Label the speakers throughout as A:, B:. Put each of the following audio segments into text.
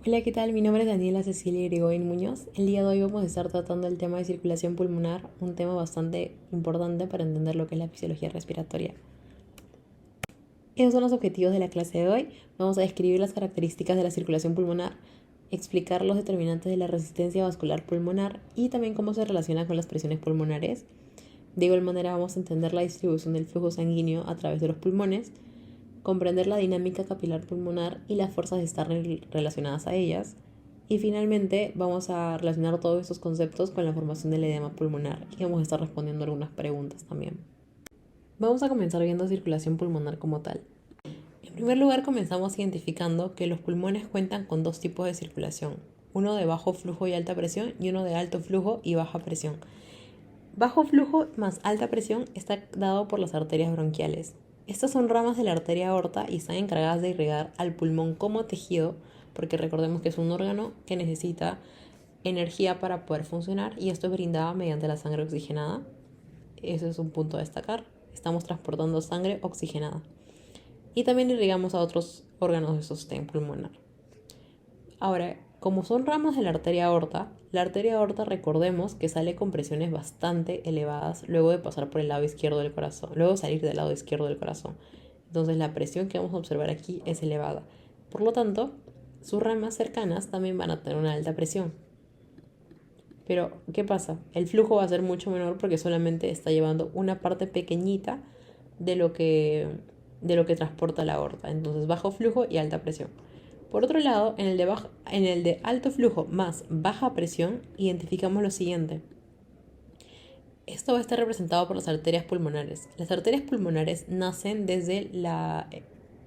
A: Hola, ¿qué tal? Mi nombre es Daniela Cecilia Irigoyen Muñoz. El día de hoy vamos a estar tratando el tema de circulación pulmonar, un tema bastante importante para entender lo que es la fisiología respiratoria. Esos son los objetivos de la clase de hoy. Vamos a describir las características de la circulación pulmonar, explicar los determinantes de la resistencia vascular pulmonar y también cómo se relaciona con las presiones pulmonares. De igual manera vamos a entender la distribución del flujo sanguíneo a través de los pulmones, comprender la dinámica capilar pulmonar y las fuerzas externas relacionadas a ellas. Y finalmente vamos a relacionar todos estos conceptos con la formación del edema pulmonar y vamos a estar respondiendo algunas preguntas también. Vamos a comenzar viendo circulación pulmonar como tal. En primer lugar comenzamos identificando que los pulmones cuentan con dos tipos de circulación, uno de bajo flujo y alta presión y uno de alto flujo y baja presión. Bajo flujo más alta presión está dado por las arterias bronquiales. Estas son ramas de la arteria aorta y están encargadas de irrigar al pulmón como tejido, porque recordemos que es un órgano que necesita energía para poder funcionar y esto es brindado mediante la sangre oxigenada. Ese es un punto a destacar. Estamos transportando sangre oxigenada. Y también irrigamos a otros órganos de sostén pulmonar. Ahora, como son ramas de la arteria aorta recordemos que sale con presiones bastante elevadas luego de pasar por el lado izquierdo del corazón, luego de salir del lado izquierdo del corazón. Entonces la presión que vamos a observar aquí es elevada. Por lo tanto, sus ramas cercanas también van a tener una alta presión. Pero, ¿qué pasa? El flujo va a ser mucho menor porque solamente está llevando una parte pequeñita de lo que transporta la aorta. Entonces, bajo flujo y alta presión. Por otro lado, en el de alto flujo más baja presión, identificamos lo siguiente. Esto va a estar representado por las arterias pulmonares. Las arterias pulmonares nacen desde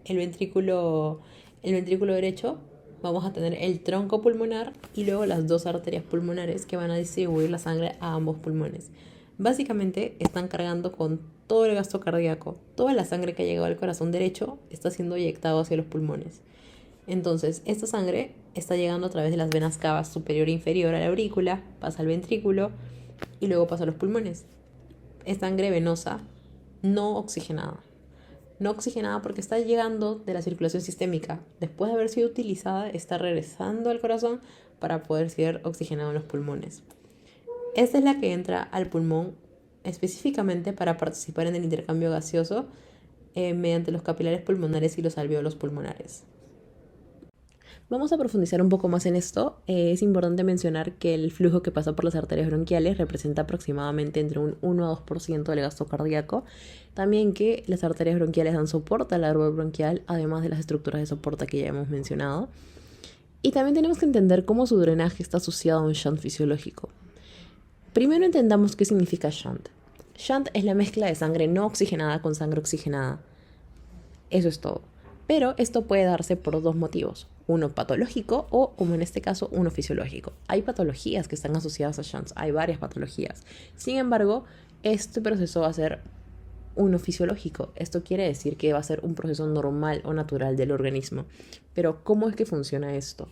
A: el ventrículo derecho. Vamos a tener el tronco pulmonar y luego las dos arterias pulmonares que van a distribuir la sangre a ambos pulmones. Básicamente están cargando con todo el gasto cardíaco. Toda la sangre que ha llegado al corazón derecho está siendo eyectado hacia los pulmones. Entonces, esta sangre está llegando a través de las venas cavas superior e inferior a la aurícula, pasa al ventrículo y luego pasa a los pulmones. Es sangre venosa no oxigenada. No oxigenada porque está llegando de la circulación sistémica. Después de haber sido utilizada, está regresando al corazón para poder ser oxigenado en los pulmones. Esta es la que entra al pulmón específicamente para participar en el intercambio gaseoso mediante los capilares pulmonares y los alvéolos pulmonares. Vamos a profundizar un poco más en esto. Es importante mencionar que el flujo que pasa por las arterias bronquiales representa aproximadamente entre un 1 a 2% del gasto cardíaco. También que las arterias bronquiales dan soporte al árbol bronquial, además de las estructuras de soporte que ya hemos mencionado. Y también tenemos que entender cómo su drenaje está asociado a un shunt fisiológico. Primero entendamos qué significa shunt. Shunt es la mezcla de sangre no oxigenada con sangre oxigenada. Eso es todo. Pero esto puede darse por dos motivos. Uno patológico o, como en este caso, uno fisiológico. Hay patologías que están asociadas a shunts, hay varias patologías. Sin embargo, este proceso va a ser uno fisiológico. Esto quiere decir que va a ser un proceso normal o natural del organismo. Pero, ¿cómo es que funciona esto?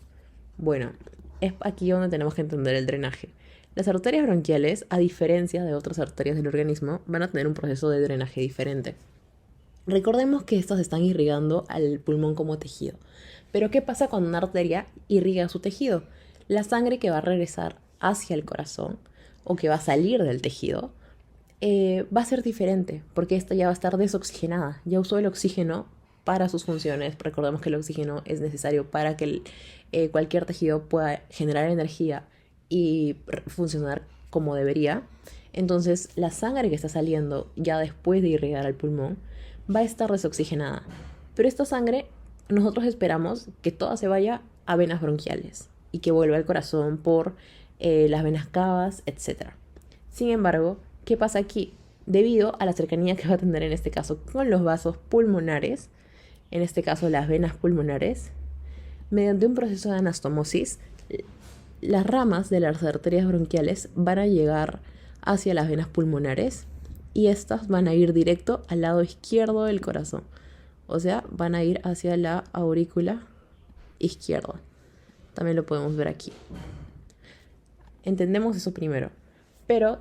A: Bueno, es aquí donde tenemos que entender el drenaje. Las arterias bronquiales, a diferencia de otras arterias del organismo, van a tener un proceso de drenaje diferente. Recordemos que estas están irrigando al pulmón como tejido. Pero ¿qué pasa cuando una arteria irriga su tejido? La sangre que va a regresar hacia el corazón o que va a salir del tejido va a ser diferente porque esta ya va a estar desoxigenada. Ya usó el oxígeno para sus funciones. Recordemos que el oxígeno es necesario para que cualquier tejido pueda generar energía y funcionar como debería. Entonces la sangre que está saliendo ya después de irrigar al pulmón va a estar desoxigenada. Pero esta sangre nosotros esperamos que toda se vaya a venas bronquiales y que vuelva al corazón por las venas cavas, etc. Sin embargo, ¿qué pasa aquí? Debido a la cercanía que va a tener en este caso con los vasos pulmonares, en este caso las venas pulmonares, mediante un proceso de anastomosis, las ramas de las arterias bronquiales van a llegar hacia las venas pulmonares y estas van a ir directo al lado izquierdo del corazón. O sea, van a ir hacia la aurícula izquierda. También lo podemos ver aquí. Entendemos eso primero. Pero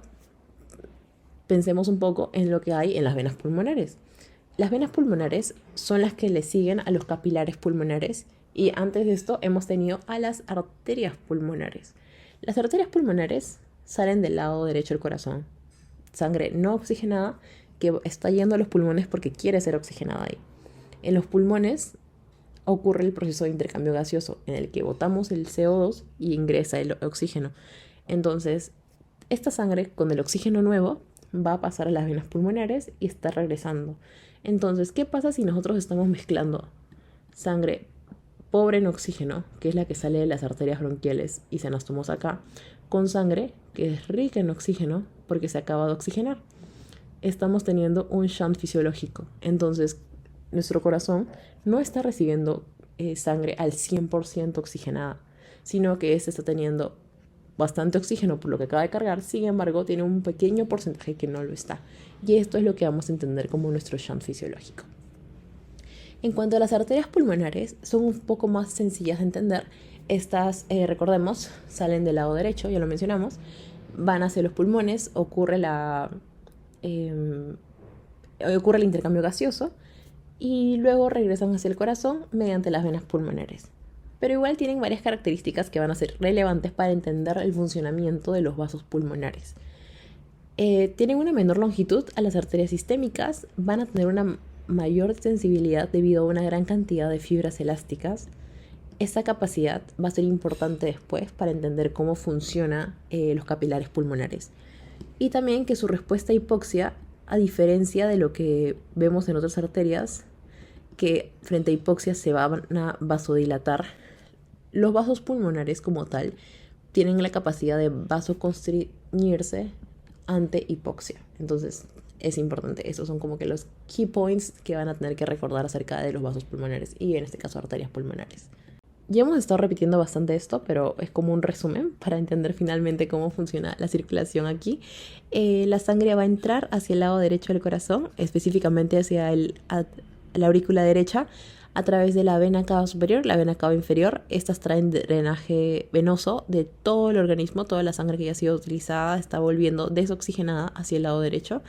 A: pensemos un poco en lo que hay en las venas pulmonares. Las venas pulmonares son las que le siguen a los capilares pulmonares Y antes de esto hemos tenido a las arterias pulmonares. Las arterias pulmonares salen del lado derecho del corazón. Sangre no oxigenada que está yendo a los pulmones porque quiere ser oxigenada ahí. En los pulmones ocurre el proceso de intercambio gaseoso en el que botamos el CO2 y ingresa el oxígeno. Entonces, esta sangre con el oxígeno nuevo va a pasar a las venas pulmonares y está regresando. Entonces, ¿qué pasa si nosotros estamos mezclando sangre pobre en oxígeno, que es la que sale de las arterias bronquiales y se anastomos acá, con sangre que es rica en oxígeno porque se acaba de oxigenar? Estamos teniendo un shunt fisiológico. Entonces, nuestro corazón no está recibiendo sangre al 100% oxigenada, sino que este está teniendo bastante oxígeno por lo que acaba de cargar, sin embargo, tiene un pequeño porcentaje que no lo está. Y esto es lo que vamos a entender como nuestro shunt fisiológico. En cuanto a las arterias pulmonares, son un poco más sencillas de entender. Estas, recordemos, salen del lado derecho, ya lo mencionamos, van hacia los pulmones, ocurre el intercambio gaseoso y luego regresan hacia el corazón mediante las venas pulmonares. Pero igual tienen varias características que van a ser relevantes para entender el funcionamiento de los vasos pulmonares. Tienen una menor longitud a las arterias sistémicas, van a tener una mayor sensibilidad debido a una gran cantidad de fibras elásticas. Esta capacidad va a ser importante después para entender cómo funcionan los capilares pulmonares. Y también que su respuesta a hipoxia, a diferencia de lo que vemos en otras arterias, que frente a hipoxia se van a vasodilatar, los vasos pulmonares como tal tienen la capacidad de vasoconstriñirse ante hipoxia. Entonces es importante. Esos son como que los key points que van a tener que recordar acerca de los vasos pulmonares y en este caso arterias pulmonares. Ya hemos estado repitiendo bastante esto, pero es como un resumen para entender finalmente cómo funciona la circulación aquí. La sangre va a entrar hacia el lado derecho del corazón, específicamente hacia la aurícula derecha, a través de la vena cava superior, la vena cava inferior. Estas traen drenaje venoso de todo el organismo, toda la sangre que ya ha sido utilizada está volviendo desoxigenada hacia el lado derecho.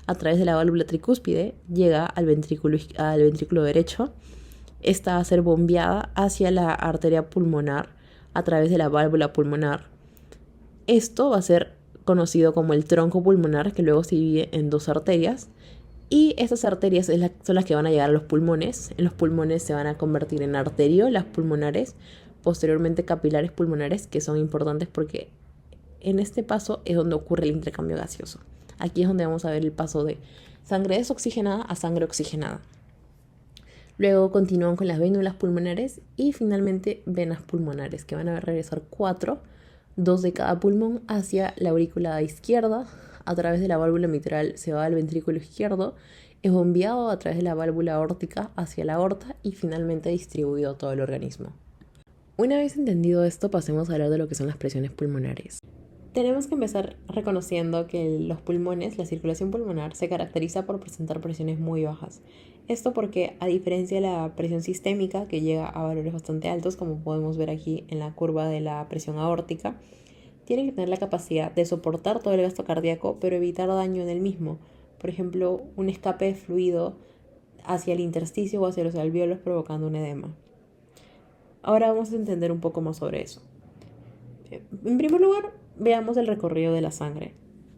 A: A través de la válvula tricúspide llega al ventrículo derecho. Esta va a ser bombeada hacia la arteria pulmonar a través de la válvula pulmonar. Esto va a ser conocido como el tronco pulmonar, que luego se divide en dos arterias. Y estas arterias son las que van a llegar a los pulmones. En los pulmones se van a convertir en arteriolas pulmonares, posteriormente capilares pulmonares, que son importantes porque en este paso es donde ocurre el intercambio gaseoso. Aquí es donde vamos a ver el paso de sangre desoxigenada a sangre oxigenada. Luego continúan con las vénulas pulmonares y finalmente venas pulmonares, que van a regresar 4, 2 de cada pulmón hacia la aurícula izquierda. A través de la válvula mitral se va al ventrículo izquierdo, es bombeado a través de la válvula aórtica hacia la aorta y finalmente distribuido a todo el organismo. Una vez entendido esto, pasemos a hablar de lo que son las presiones pulmonares. Tenemos que empezar reconociendo que los pulmones, la circulación pulmonar, se caracteriza por presentar presiones muy bajas. Esto porque, a diferencia de la presión sistémica, que llega a valores bastante altos, como podemos ver aquí en la curva de la presión aórtica, tienen que tener la capacidad de soportar todo el gasto cardíaco, pero evitar daño en el mismo. Por ejemplo, un escape de fluido hacia el intersticio o hacia los alvéolos provocando un edema. Ahora vamos a entender un poco más sobre eso. En primer lugar, veamos el recorrido de la sangre.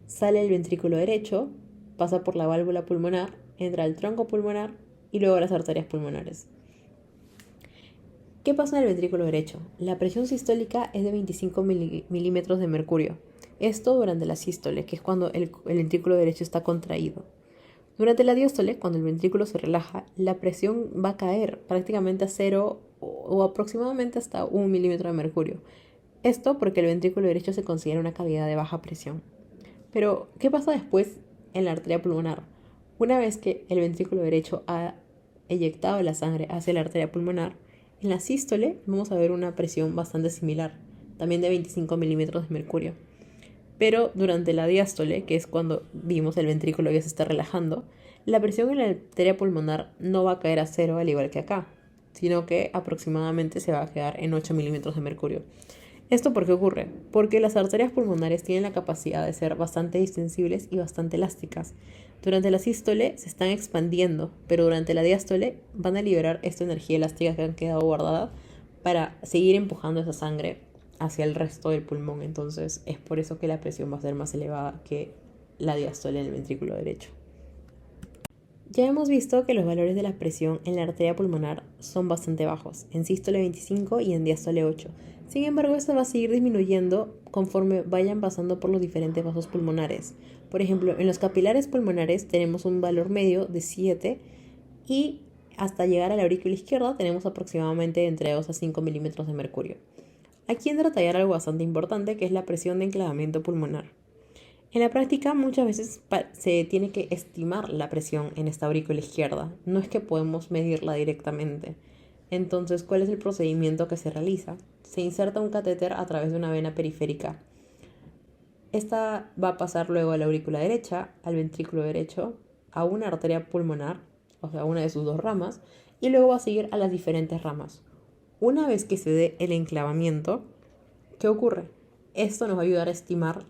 A: Sale del ventrículo derecho, pasa por la válvula pulmonar, entra al tronco pulmonar y luego a las arterias pulmonares. ¿Qué pasa en el ventrículo derecho? La presión sistólica es de 25 milímetros de mercurio. Esto durante la sístole, que es cuando el ventrículo derecho está contraído. Durante la diástole, cuando el ventrículo se relaja, la presión va a caer prácticamente a 0 o aproximadamente hasta 1 milímetro de mercurio. Esto porque el ventrículo derecho se considera una cavidad de baja presión. Pero, ¿qué pasa después en la arteria pulmonar? Una vez que el ventrículo derecho ha eyectado la sangre hacia la arteria pulmonar, en la sístole vamos a ver una presión bastante similar, también de 25 milímetros de mercurio. Pero durante la diástole, que es cuando vimos el ventrículo ya se está relajando, la presión en la arteria pulmonar no va a caer a 0 al igual que acá, sino que aproximadamente se va a quedar en 8 milímetros de mercurio. ¿Esto por qué ocurre? Porque las arterias pulmonares tienen la capacidad de ser bastante distensibles y bastante elásticas. Durante la sístole se están expandiendo, pero durante la diástole van a liberar esta energía elástica que han quedado guardada para seguir empujando esa sangre hacia el resto del pulmón. Entonces es por eso que la presión va a ser más elevada que la diástole en el ventrículo derecho. Ya hemos visto que los valores de la presión en la arteria pulmonar son bastante bajos, en sístole 25 y en diástole 8. Sin embargo, esto va a seguir disminuyendo conforme vayan pasando por los diferentes vasos pulmonares. Por ejemplo, en los capilares pulmonares tenemos un valor medio de 7 y hasta llegar a la aurícula izquierda tenemos aproximadamente entre 2 a 5 milímetros de mercurio. Aquí entra a tallar algo bastante importante, que es la presión de enclavamiento pulmonar. En la práctica muchas veces se tiene que estimar la presión en esta aurícula izquierda, no es que podemos medirla directamente. Entonces, ¿cuál es el procedimiento que se realiza? Se inserta un catéter a través de una vena periférica. Esta va a pasar luego a la aurícula derecha, al ventrículo derecho, a una arteria pulmonar, o sea, una de sus dos ramas, y luego va a seguir a las diferentes ramas. Una vez que se dé el enclavamiento, ¿qué ocurre? Esto nos va a ayudar a estimar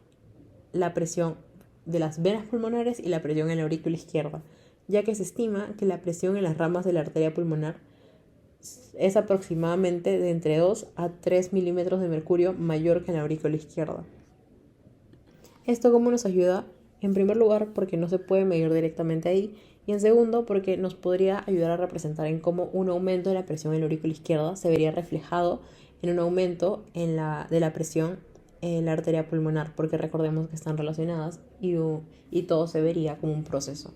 A: la presión de las venas pulmonares y la presión en la aurícula izquierda, ya que se estima que la presión en las ramas de la arteria pulmonar es aproximadamente de entre 2 a 3 milímetros de mercurio mayor que en la aurícula izquierda. ¿Esto cómo nos ayuda? En primer lugar, porque no se puede medir directamente ahí, y en segundo, porque nos podría ayudar a representar en cómo un aumento de la presión en la aurícula izquierda se vería reflejado en un aumento de la presión en la arteria pulmonar, porque recordemos que están relacionadas y todo se vería como un proceso.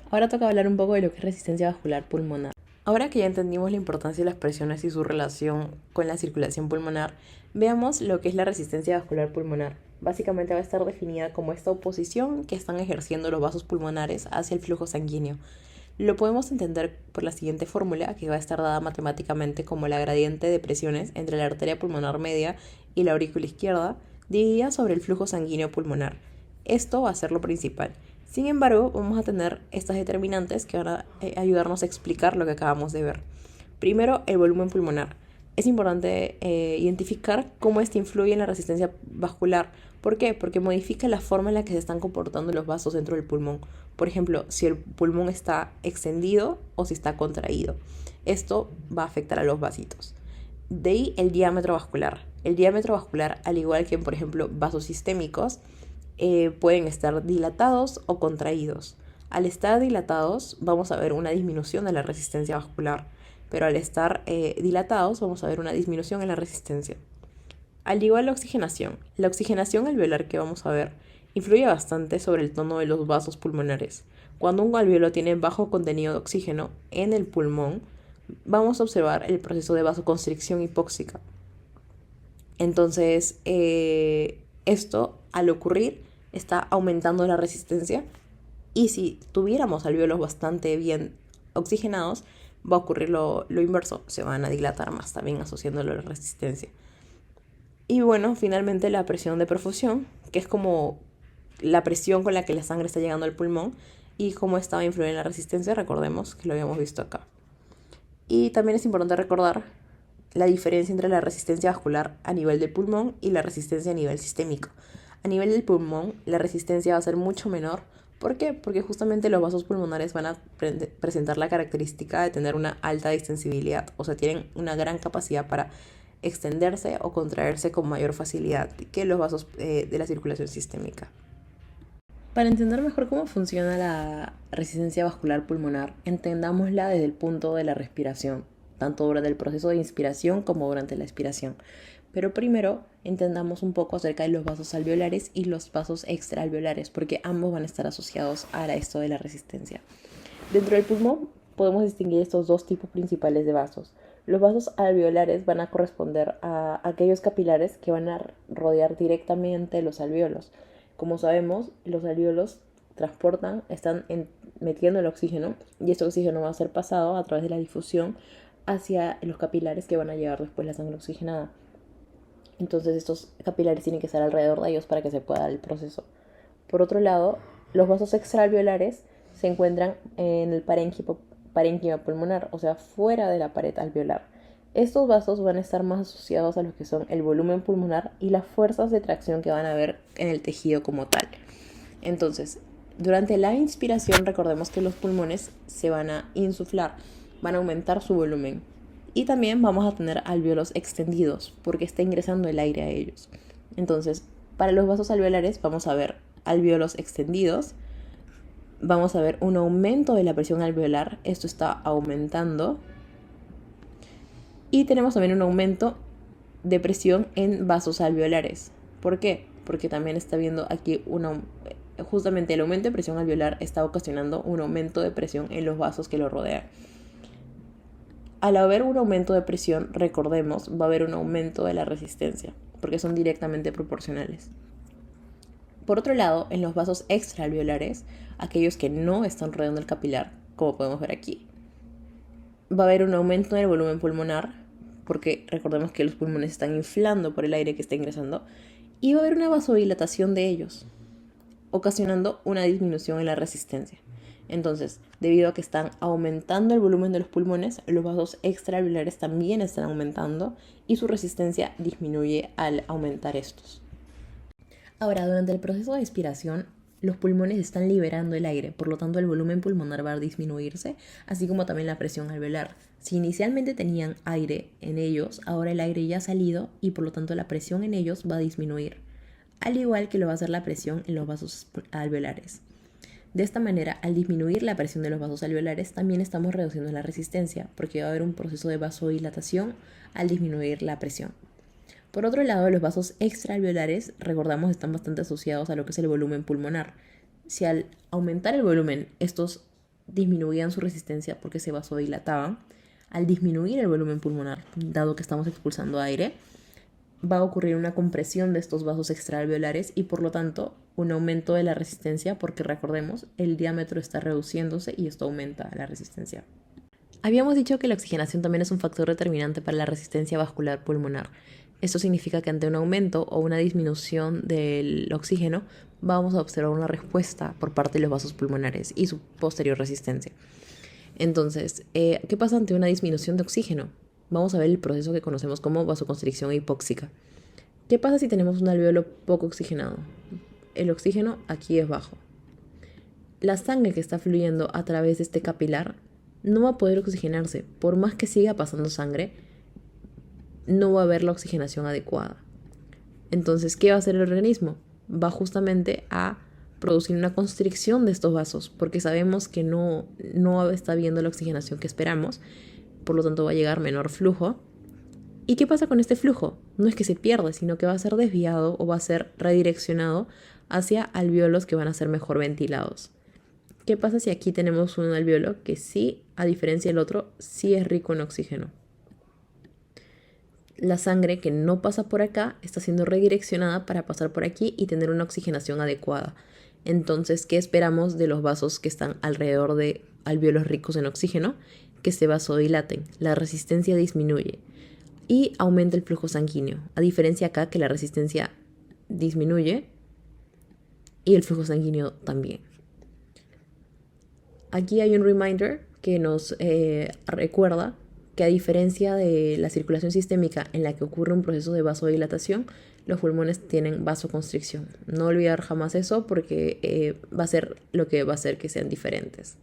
A: Ahora toca hablar un poco de lo que es resistencia vascular pulmonar. Ahora que ya entendimos la importancia de las presiones y su relación con la circulación pulmonar, veamos lo que es la resistencia vascular pulmonar. Básicamente va a estar definida como esta oposición que están ejerciendo los vasos pulmonares hacia el flujo sanguíneo. Lo podemos entender por la siguiente fórmula, que va a estar dada matemáticamente como la gradiente de presiones entre la arteria pulmonar media y la aurícula izquierda, dividida sobre el flujo sanguíneo pulmonar. Esto va a ser lo principal. Sin embargo, vamos a tener estas determinantes que van a ayudarnos a explicar lo que acabamos de ver. Primero, el volumen pulmonar. Es importante identificar cómo este influye en la resistencia vascular. ¿Por qué? Porque modifica la forma en la que se están comportando los vasos dentro del pulmón. Por ejemplo, si el pulmón está extendido o si está contraído. Esto va a afectar a los vasitos. De ahí el diámetro vascular. El diámetro vascular, al igual que en, por ejemplo, vasos sistémicos, pueden estar dilatados o contraídos. Al estar dilatados vamos a ver una disminución de la resistencia vascular, pero al estar dilatados vamos a ver una disminución en la resistencia. Al igual la oxigenación alveolar que vamos a ver influye bastante sobre el tono de los vasos pulmonares. Cuando un alveolo tiene bajo contenido de oxígeno en el pulmón, vamos a observar el proceso de vasoconstricción hipóxica. Entonces, esto al ocurrir está aumentando la resistencia, y si tuviéramos alvéolos bastante bien oxigenados, va a ocurrir lo inverso, se van a dilatar más, también asociándolo a la resistencia. Y bueno, finalmente la presión de perfusión, que es como la presión con la que la sangre está llegando al pulmón y cómo esta va a influir en la resistencia, recordemos que lo habíamos visto acá. Y también es importante recordar la diferencia entre la resistencia vascular a nivel del pulmón y la resistencia a nivel sistémico. A nivel del pulmón, la resistencia va a ser mucho menor. ¿Por qué? Porque justamente los vasos pulmonares van a presentar la característica de tener una alta distensibilidad, o sea, tienen una gran capacidad para extenderse o contraerse con mayor facilidad que los vasos de la circulación sistémica. Para entender mejor cómo funciona la resistencia vascular pulmonar, entendámosla desde el punto de la respiración, tanto durante el proceso de inspiración como durante la expiración. Pero primero entendamos un poco acerca de los vasos alveolares y los vasos extraalveolares, porque ambos van a estar asociados a esto de la resistencia. Dentro del pulmón podemos distinguir estos dos tipos principales de vasos. Los vasos alveolares van a corresponder a aquellos capilares que van a rodear directamente los alvéolos. Como sabemos, los alvéolos están metiendo el oxígeno, y este oxígeno va a ser pasado a través de la difusión hacia los capilares que van a llevar después la sangre oxigenada. Entonces estos capilares tienen que estar alrededor de ellos para que se pueda dar el proceso. Por otro lado, los vasos extraalveolares se encuentran en el parénquima pulmonar, o sea, fuera de la pared alveolar. Estos vasos van a estar más asociados a lo que son el volumen pulmonar y las fuerzas de tracción que van a haber en el tejido como tal. Entonces, durante la inspiración, recordemos que los pulmones se van a insuflar, van a aumentar su volumen. Y también vamos a tener alvéolos extendidos porque está ingresando el aire a ellos. Entonces, para los vasos alveolares vamos a ver alvéolos extendidos. Vamos a ver un aumento de la presión alveolar. Esto está aumentando. Y tenemos también un aumento de presión en vasos alveolares. ¿Por qué? Porque también está viendo aquí justamente el aumento de presión alveolar está ocasionando un aumento de presión en los vasos que lo rodean. Al haber un aumento de presión, recordemos, va a haber un aumento de la resistencia, porque son directamente proporcionales. Por otro lado, en los vasos extraalveolares, aquellos que no están rodeando el capilar, como podemos ver aquí, va a haber un aumento en el volumen pulmonar, porque recordemos que los pulmones están inflando por el aire que está ingresando, y va a haber una vasodilatación de ellos, ocasionando una disminución en la resistencia. Entonces, debido a que están aumentando el volumen de los pulmones, los vasos extraalveolares también están aumentando y su resistencia disminuye al aumentar estos. Ahora, durante el proceso de expiración, los pulmones están liberando el aire, por lo tanto el volumen pulmonar va a disminuirse, así como también la presión alveolar. Si inicialmente tenían aire en ellos, ahora el aire ya ha salido y por lo tanto la presión en ellos va a disminuir, al igual que lo va a hacer la presión en los vasos alveolares. De esta manera, al disminuir la presión de los vasos alveolares, también estamos reduciendo la resistencia, porque va a haber un proceso de vasodilatación al disminuir la presión. Por otro lado, los vasos extraalveolares, recordamos, están bastante asociados a lo que es el volumen pulmonar. Si al aumentar el volumen, estos disminuían su resistencia porque se vasodilataban, al disminuir el volumen pulmonar, dado que estamos expulsando aire, va a ocurrir una compresión de estos vasos extraalveolares y por lo tanto un aumento de la resistencia porque recordemos, el diámetro está reduciéndose y esto aumenta la resistencia. Habíamos dicho que la oxigenación también es un factor determinante para la resistencia vascular pulmonar. Esto significa que ante un aumento o una disminución del oxígeno vamos a observar una respuesta por parte de los vasos pulmonares y su posterior resistencia. Entonces, ¿qué pasa ante una disminución de oxígeno? Vamos a ver el proceso que conocemos como vasoconstricción hipóxica. ¿Qué pasa si tenemos un alvéolo poco oxigenado? El oxígeno aquí es bajo. La sangre que está fluyendo a través de este capilar no va a poder oxigenarse. Por más que siga pasando sangre, no va a haber la oxigenación adecuada. Entonces, ¿qué va a hacer el organismo? Va justamente a producir una constricción de estos vasos, porque sabemos que no está habiendo la oxigenación que esperamos. Por lo tanto va a llegar menor flujo. ¿Y qué pasa con este flujo? No es que se pierde, sino que va a ser desviado o va a ser redireccionado hacia alvéolos que van a ser mejor ventilados. ¿Qué pasa si aquí tenemos un alvéolo que sí, a diferencia del otro, sí es rico en oxígeno? La sangre que no pasa por acá está siendo redireccionada para pasar por aquí y tener una oxigenación adecuada. Entonces, ¿qué esperamos de los vasos que están alrededor de alvéolos ricos en oxígeno? Que se vasodilaten, la resistencia disminuye y aumenta el flujo sanguíneo, a diferencia acá que la resistencia disminuye y el flujo sanguíneo también. Aquí hay un reminder que nos recuerda que a diferencia de la circulación sistémica en la que ocurre un proceso de vasodilatación, los pulmones tienen vasoconstricción. No olvidar jamás eso porque va a ser lo que va a hacer que sean diferentes.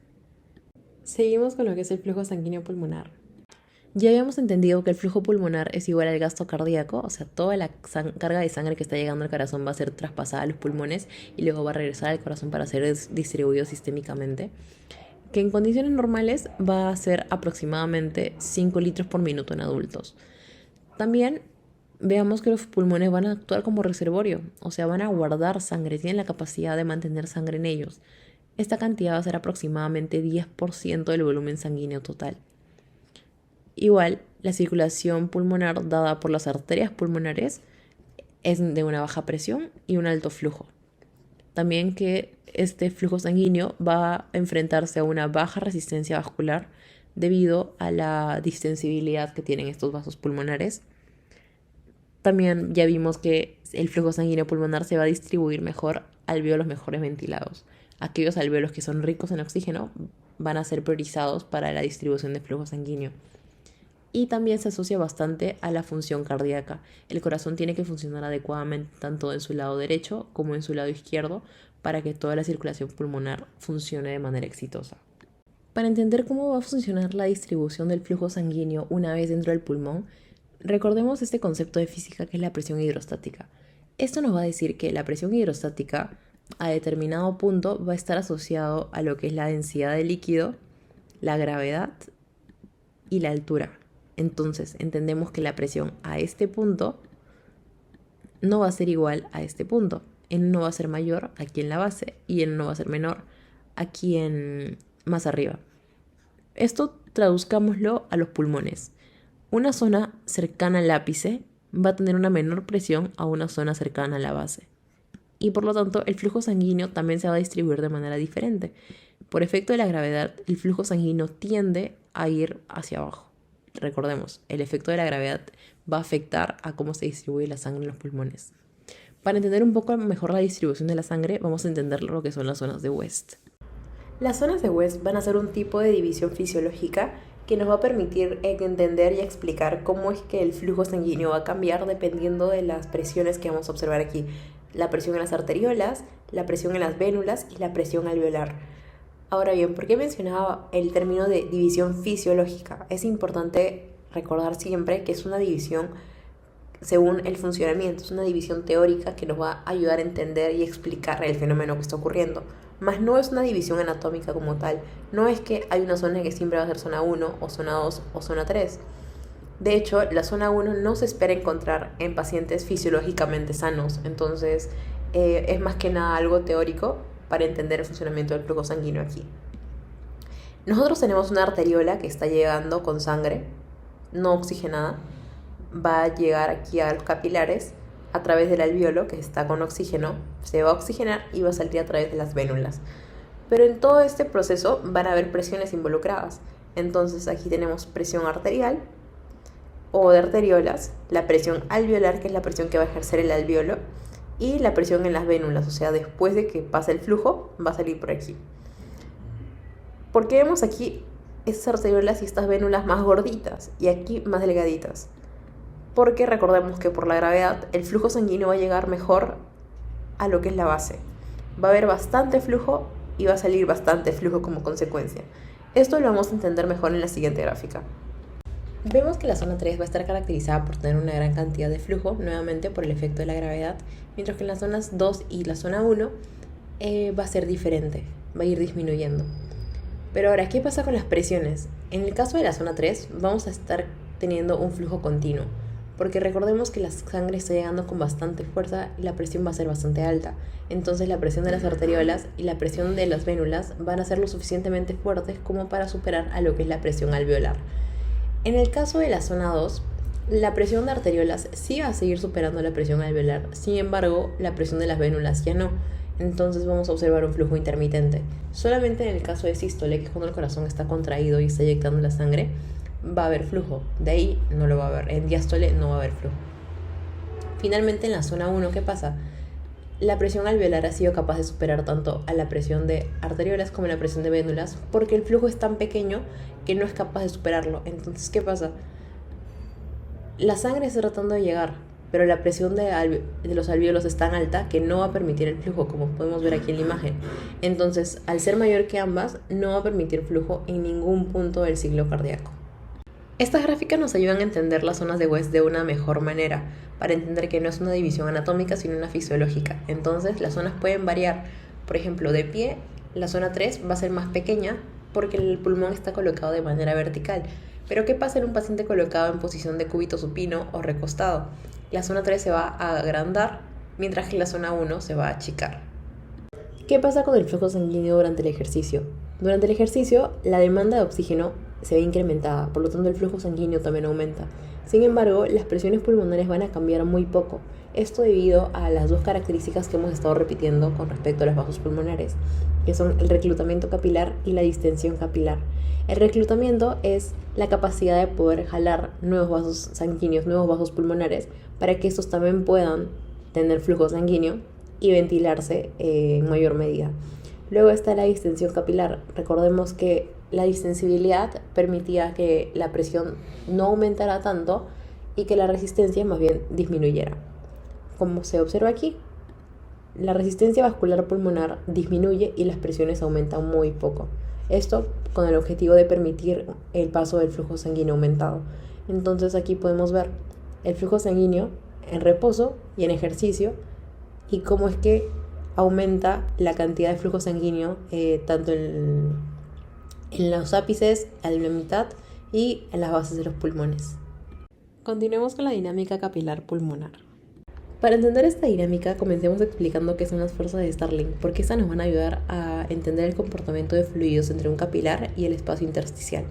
A: Seguimos con lo que es el flujo sanguíneo pulmonar. Ya habíamos entendido que el flujo pulmonar es igual al gasto cardíaco, o sea, toda la carga de sangre que está llegando al corazón va a ser traspasada a los pulmones y luego va a regresar al corazón para ser distribuido sistémicamente, que en condiciones normales va a ser aproximadamente 5 litros por minuto en adultos. También veamos que los pulmones van a actuar como reservorio, o sea, van a guardar sangre, tienen la capacidad de mantener sangre en ellos. Esta cantidad va a ser aproximadamente 10% del volumen sanguíneo total. Igual, la circulación pulmonar dada por las arterias pulmonares es de una baja presión y un alto flujo. También que este flujo sanguíneo va a enfrentarse a una baja resistencia vascular debido a la distensibilidad que tienen estos vasos pulmonares. También ya vimos que el flujo sanguíneo pulmonar se va a distribuir mejor a alvéolos mejores ventilados. Aquellos alvéolos que son ricos en oxígeno van a ser priorizados para la distribución de flujo sanguíneo. Y también se asocia bastante a la función cardíaca. El corazón tiene que funcionar adecuadamente tanto en su lado derecho como en su lado izquierdo para que toda la circulación pulmonar funcione de manera exitosa. Para entender cómo va a funcionar la distribución del flujo sanguíneo una vez dentro del pulmón, recordemos este concepto de física que es la presión hidrostática. Esto nos va a decir que la presión hidrostática a determinado punto va a estar asociado a lo que es la densidad del líquido, la gravedad y la altura. Entonces entendemos que la presión a este punto no va a ser igual a este punto. En uno va a ser mayor aquí en la base y en uno va a ser menor aquí en más arriba. Esto traduzcámoslo a los pulmones. Una zona cercana al ápice va a tener una menor presión a una zona cercana a la base. Y por lo tanto, el flujo sanguíneo también se va a distribuir de manera diferente. Por efecto de la gravedad, el flujo sanguíneo tiende a ir hacia abajo. Recordemos, el efecto de la gravedad va a afectar a cómo se distribuye la sangre en los pulmones. Para entender un poco mejor la distribución de la sangre, vamos a entender lo que son las zonas de West. Las zonas de West van a ser un tipo de división fisiológica que nos va a permitir entender y explicar cómo es que el flujo sanguíneo va a cambiar dependiendo de las presiones que vamos a observar aquí. La presión en las arteriolas, la presión en las vénulas y la presión alveolar. Ahora bien, ¿por qué mencionaba el término de división fisiológica? Es importante recordar siempre que es una división según el funcionamiento, es una división teórica que nos va a ayudar a entender y explicar el fenómeno que está ocurriendo. Mas no es una división anatómica como tal, no es que hay una zona que siempre va a ser zona 1 o zona 2 o zona 3. De hecho, la zona 1 no se espera encontrar en pacientes fisiológicamente sanos, entonces es más que nada algo teórico para entender el funcionamiento del flujo sanguíneo aquí. Nosotros tenemos una arteriola que está llegando con sangre no oxigenada, va a llegar aquí a los capilares a través del alvéolo que está con oxígeno, se va a oxigenar y va a salir a través de las vénulas. Pero en todo este proceso van a haber presiones involucradas. Entonces aquí tenemos presión arterial o de arteriolas, la presión alveolar, que es la presión que va a ejercer el alvéolo, y la presión en las vénulas, o sea, después de que pase el flujo, va a salir por aquí. ¿Por qué vemos aquí estas arteriolas y estas vénulas más gorditas y aquí más delgaditas? Porque recordemos que por la gravedad el flujo sanguíneo va a llegar mejor a lo que es la base. Va a haber bastante flujo y va a salir bastante flujo como consecuencia. Esto lo vamos a entender mejor en la siguiente gráfica. Vemos que la zona 3 va a estar caracterizada por tener una gran cantidad de flujo, nuevamente por el efecto de la gravedad, mientras que en las zonas 2 y la zona 1 va a ser diferente, va a ir disminuyendo. Pero ahora, ¿qué pasa con las presiones? En el caso de la zona 3 vamos a estar teniendo un flujo continuo, porque recordemos que la sangre está llegando con bastante fuerza y la presión va a ser bastante alta. Entonces la presión de las arteriolas y la presión de las vénulas van a ser lo suficientemente fuertes como para superar a lo que es la presión alveolar. En el caso de la zona 2, la presión de arteriolas sí va a seguir superando la presión alveolar, sin embargo, la presión de las vénulas ya no. Entonces vamos a observar un flujo intermitente. Solamente en el caso de sístole, que es cuando el corazón está contraído y está eyectando la sangre, va a haber flujo. De ahí no lo va a haber. En diástole no va a haber flujo. Finalmente, en la zona 1, ¿qué pasa? La presión alveolar ha sido capaz de superar tanto a la presión de arteriolas como a la presión de vénulas, porque el flujo es tan pequeño que no es capaz de superarlo. Entonces, ¿qué pasa? La sangre está tratando de llegar, pero la presión de los alvéolos es tan alta que no va a permitir el flujo, como podemos ver aquí en la imagen. Entonces, al ser mayor que ambas, no va a permitir flujo en ningún punto del ciclo cardíaco. Estas gráficas nos ayudan a entender las zonas de West de una mejor manera, para entender que no es una división anatómica, sino una fisiológica. Entonces, las zonas pueden variar. Por ejemplo, de pie, la zona 3 va a ser más pequeña porque el pulmón está colocado de manera vertical. Pero ¿qué pasa en un paciente colocado en posición de cúbito supino o recostado? La zona 3 se va a agrandar, mientras que la zona 1 se va a achicar. ¿Qué pasa con el flujo sanguíneo durante el ejercicio? Durante el ejercicio, la demanda de oxígeno se ve incrementada, por lo tanto el flujo sanguíneo también aumenta. Sin embargo, las presiones pulmonares van a cambiar muy poco. Esto debido a las dos características que hemos estado repitiendo con respecto a los vasos pulmonares, que son el reclutamiento capilar y la distensión capilar. El reclutamiento es la capacidad de poder jalar nuevos vasos sanguíneos, nuevos vasos pulmonares, para que estos también puedan tener flujo sanguíneo y ventilarse en mayor medida. Luego está la distensión capilar. Recordemos que la distensibilidad permitía que la presión no aumentara tanto y que la resistencia más bien disminuyera. Como se observa aquí, la resistencia vascular pulmonar disminuye y las presiones aumentan muy poco. Esto con el objetivo de permitir el paso del flujo sanguíneo aumentado. Entonces aquí podemos ver el flujo sanguíneo en reposo y en ejercicio y cómo es que aumenta la cantidad de flujo sanguíneo tanto en los ápices, a la mitad y en las bases de los pulmones. Continuemos con la dinámica capilar pulmonar. Para entender esta dinámica, comencemos explicando qué son las fuerzas de Starling, porque estas nos van a ayudar a entender el comportamiento de fluidos entre un capilar y el espacio intersticial.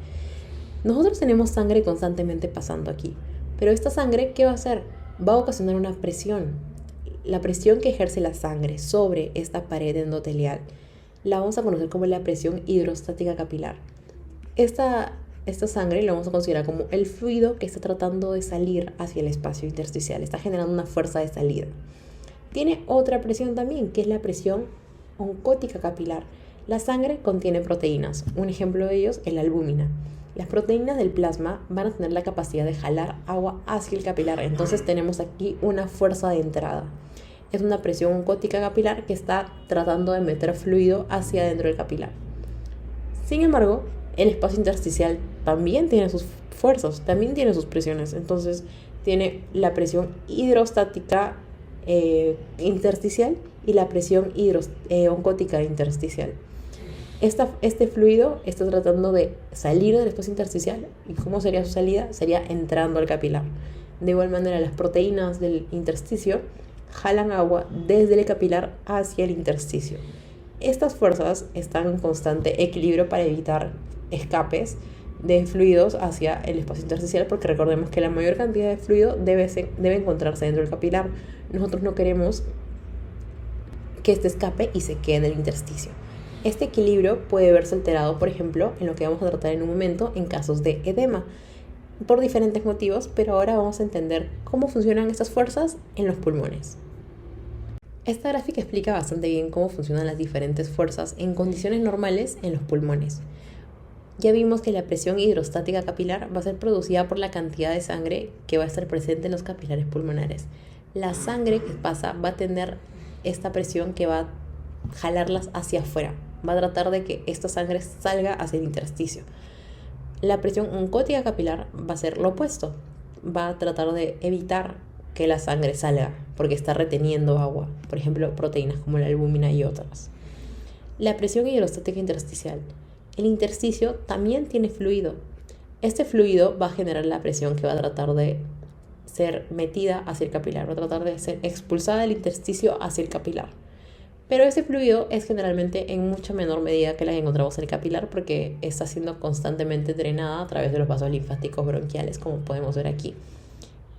A: Nosotros tenemos sangre constantemente pasando aquí, pero esta sangre, ¿qué va a hacer? Va a ocasionar una presión. La presión que ejerce la sangre sobre esta pared endotelial la vamos a conocer como la presión hidrostática capilar. Esta sangre la vamos a considerar como el fluido que está tratando de salir hacia el espacio intersticial, está generando una fuerza de salida. Tiene otra presión también, que es la presión oncótica capilar. La sangre contiene proteínas, un ejemplo de ellos es la albúmina. Las proteínas del plasma van a tener la capacidad de jalar agua hacia el capilar, entonces tenemos aquí una fuerza de entrada. Es una presión oncótica capilar que está tratando de meter fluido hacia adentro del capilar. Sin embargo, el espacio intersticial también tiene sus fuerzas, también tiene sus presiones. Entonces tiene la presión hidrostática intersticial y la presión oncótica intersticial. Este fluido está tratando de salir del espacio intersticial. ¿Y cómo sería su salida? Sería entrando al capilar. De igual manera, las proteínas del intersticio jalan agua desde el capilar hacia el intersticio. Estas fuerzas están en constante equilibrio para evitar escapes de fluidos hacia el espacio intersticial, porque recordemos que la mayor cantidad de fluido debe encontrarse dentro del capilar. Nosotros no queremos que este escape y se quede en el intersticio. Este equilibrio puede verse alterado, por ejemplo, en lo que vamos a tratar en un momento en casos de edema, por diferentes motivos, pero ahora vamos a entender cómo funcionan estas fuerzas en los pulmones. Esta gráfica explica bastante bien cómo funcionan las diferentes fuerzas en condiciones normales en los pulmones. Ya vimos que la presión hidrostática capilar va a ser producida por la cantidad de sangre que va a estar presente en los capilares pulmonares. La sangre que pasa va a tener esta presión que va a jalarlas hacia afuera, va a tratar de que esta sangre salga hacia el intersticio. La presión oncótica capilar va a ser lo opuesto, va a tratar de evitar que la sangre salga porque está reteniendo agua, por ejemplo proteínas como la albúmina y otras. La presión hidrostática intersticial. El intersticio también tiene fluido. Este fluido va a generar la presión que va a tratar de ser metida hacia el capilar, va a tratar de ser expulsada del intersticio hacia el capilar. Pero ese fluido es generalmente en mucha menor medida que la que encontramos en el capilar, porque está siendo constantemente drenada a través de los vasos linfáticos bronquiales, como podemos ver aquí.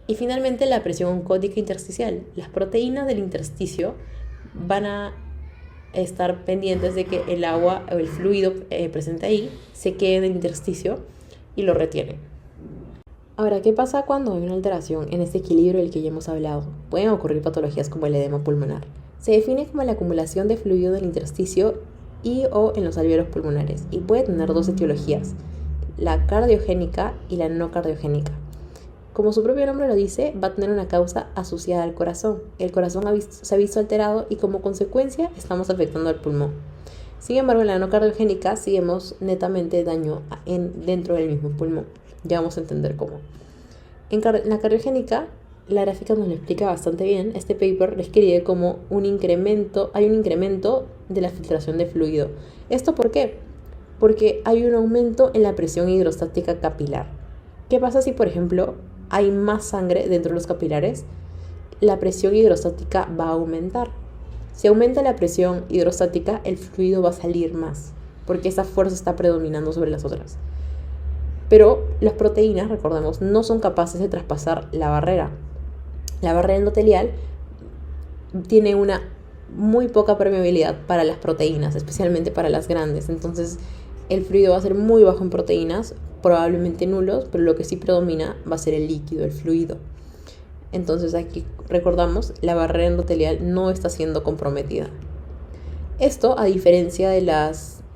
A: Y finalmente la presión oncótica intersticial. Las proteínas del intersticio van a estar pendientes de que el agua o el fluido presente ahí se quede en el intersticio y lo retiene. Ahora, ¿qué pasa cuando hay una alteración en este equilibrio del que ya hemos hablado? Pueden ocurrir patologías como el edema pulmonar. Se define como la acumulación de fluido del intersticio y o en los alvéolos pulmonares y puede tener dos etiologías, la cardiogénica y la no cardiogénica. Como su propio nombre lo dice, va a tener una causa asociada al corazón. El corazón se ha visto alterado y como consecuencia estamos afectando al pulmón. Sin embargo, en la no cardiogénica sí vemos netamente daño dentro del mismo pulmón. Ya vamos a entender cómo. En la cardiogénica, la gráfica nos lo explica bastante bien. Este paper describe como hay un incremento de la filtración de fluido. ¿Esto por qué? Porque hay un aumento en la presión hidrostática capilar. ¿Qué pasa si, por ejemplo, hay más sangre dentro de los capilares? La presión hidrostática va a aumentar. Si aumenta la presión hidrostática, el fluido va a salir más, porque esa fuerza está predominando sobre las otras. Pero las proteínas, recordemos, no son capaces de traspasar la barrera. La barrera endotelial tiene una muy poca permeabilidad para las proteínas, especialmente para las grandes. Entonces, el fluido va a ser muy bajo en proteínas, probablemente nulos, pero lo que sí predomina va a ser el líquido, el fluido. Entonces aquí recordamos, la barrera endotelial no está siendo comprometida. Esto a diferencia del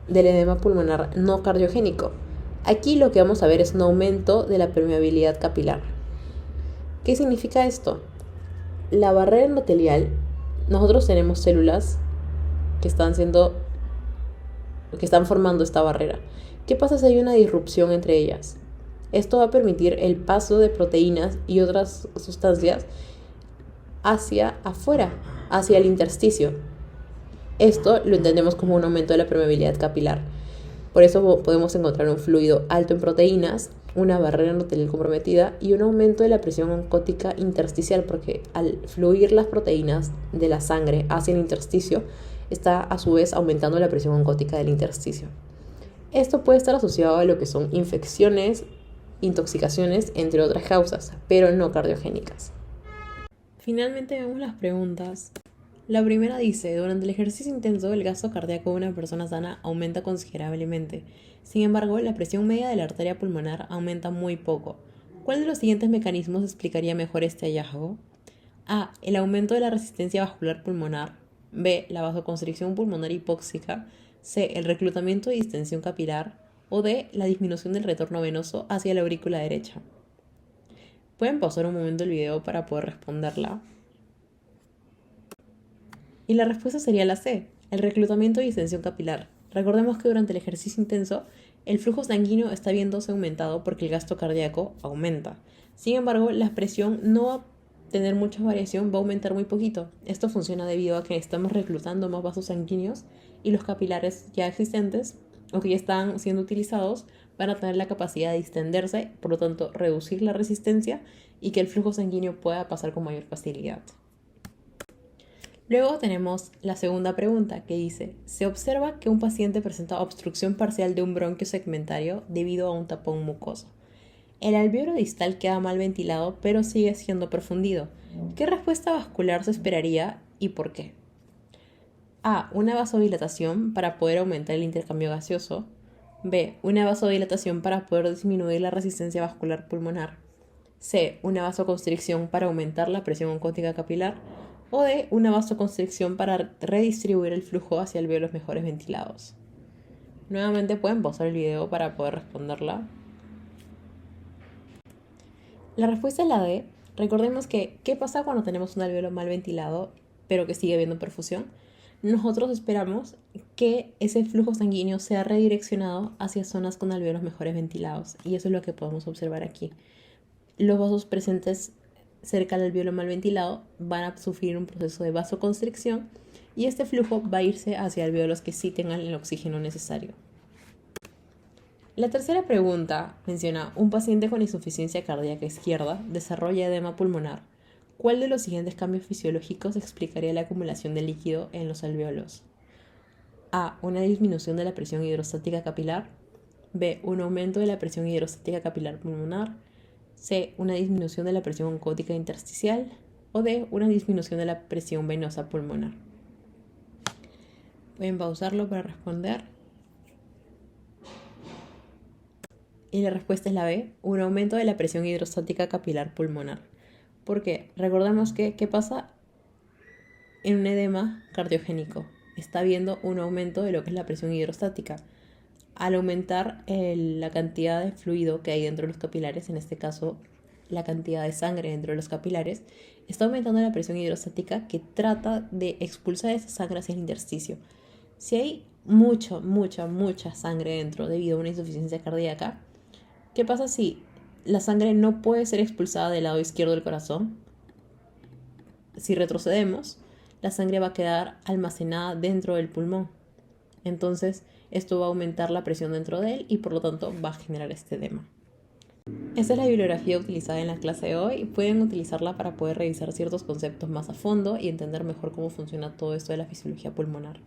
A: edema pulmonar no cardiogénico. Aquí lo que vamos a ver es un aumento de la permeabilidad capilar. ¿Qué significa esto? La barrera endotelial, nosotros tenemos células que están siendo que están formando esta barrera. ¿Qué pasa si hay una disrupción entre ellas? Esto va a permitir el paso de proteínas y otras sustancias hacia afuera, hacia el intersticio. Esto lo entendemos como un aumento de la permeabilidad capilar. Por eso podemos encontrar un fluido alto en proteínas, una barrera endotelial comprometida y un aumento de la presión oncótica intersticial, porque al fluir las proteínas de la sangre hacia el intersticio, está a su vez aumentando la presión oncótica del intersticio. Esto puede estar asociado a lo que son infecciones, intoxicaciones, entre otras causas, pero no cardiogénicas. Finalmente vemos las preguntas. La primera dice, durante el ejercicio intenso el gasto cardíaco de una persona sana aumenta considerablemente. Sin embargo, la presión media de la arteria pulmonar aumenta muy poco. ¿Cuál de los siguientes mecanismos explicaría mejor este hallazgo? A. El aumento de la resistencia vascular pulmonar. B. La vasoconstricción pulmonar hipóxica. C. El reclutamiento y distensión capilar. O D. La disminución del retorno venoso hacia la aurícula derecha. Pueden pausar un momento el video para poder responderla. Y la respuesta sería la C, el reclutamiento y distensión capilar. Recordemos que durante el ejercicio intenso, el flujo sanguíneo está viéndose aumentado porque el gasto cardíaco aumenta. Sin embargo, la presión no va a tener mucha variación, va a aumentar muy poquito. Esto funciona debido a que estamos reclutando más vasos sanguíneos y los capilares ya existentes o que ya están siendo utilizados van a tener la capacidad de distenderse, por lo tanto reducir la resistencia y que el flujo sanguíneo pueda pasar con mayor facilidad. Luego tenemos la segunda pregunta que dice, se observa que un paciente presenta obstrucción parcial de un bronquio segmentario debido a un tapón mucoso. El alvéolo distal queda mal ventilado pero sigue siendo profundido. ¿Qué respuesta vascular se esperaría y por qué? A. Una vasodilatación para poder aumentar el intercambio gaseoso. B. Una vasodilatación para poder disminuir la resistencia vascular pulmonar. C. Una vasoconstricción para aumentar la presión oncótica capilar. O D. Una vasoconstricción para redistribuir el flujo hacia alvéolos mejores ventilados. Nuevamente pueden pausar el video para poder responderla. La respuesta es la D. Recordemos que, ¿qué pasa cuando tenemos un alvéolo mal ventilado, pero que sigue habiendo perfusión? Nosotros esperamos que ese flujo sanguíneo sea redireccionado hacia zonas con alvéolos mejores ventilados. Y eso es lo que podemos observar aquí. Los vasos presentes cerca del alvéolo mal ventilado van a sufrir un proceso de vasoconstricción y este flujo va a irse hacia alvéolos que sí tengan el oxígeno necesario. La tercera pregunta menciona, un paciente con insuficiencia cardíaca izquierda desarrolla edema pulmonar. ¿Cuál de los siguientes cambios fisiológicos explicaría la acumulación de líquido en los alvéolos? A. Una disminución de la presión hidrostática capilar. B. Un aumento de la presión hidrostática capilar pulmonar. C. Una disminución de la presión oncótica intersticial. O D. Una disminución de la presión venosa pulmonar. Pueden pausarlo para responder. Y la respuesta es la B. Un aumento de la presión hidrostática capilar pulmonar. ¿Por qué? Recordemos que, ¿qué pasa en un edema cardiogénico? Está habiendo un aumento de lo que es la presión hidrostática. Al aumentar la cantidad de fluido que hay dentro de los capilares, en este caso la cantidad de sangre dentro de los capilares, está aumentando la presión hidrostática que trata de expulsar esa sangre hacia el intersticio. Si hay mucha sangre dentro debido a una insuficiencia cardíaca, ¿qué pasa si la sangre no puede ser expulsada del lado izquierdo del corazón? Si retrocedemos, la sangre va a quedar almacenada dentro del pulmón. Entonces, esto va a aumentar la presión dentro de él y por lo tanto va a generar este edema. Esta es la bibliografía utilizada en la clase de hoy. Pueden utilizarla para poder revisar ciertos conceptos más a fondo y entender mejor cómo funciona todo esto de la fisiología pulmonar.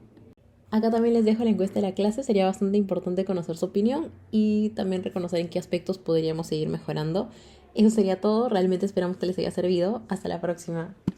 A: Acá también les dejo la encuesta de la clase. Sería bastante importante conocer su opinión y también reconocer en qué aspectos podríamos seguir mejorando. Eso sería todo. Realmente esperamos que les haya servido. Hasta la próxima.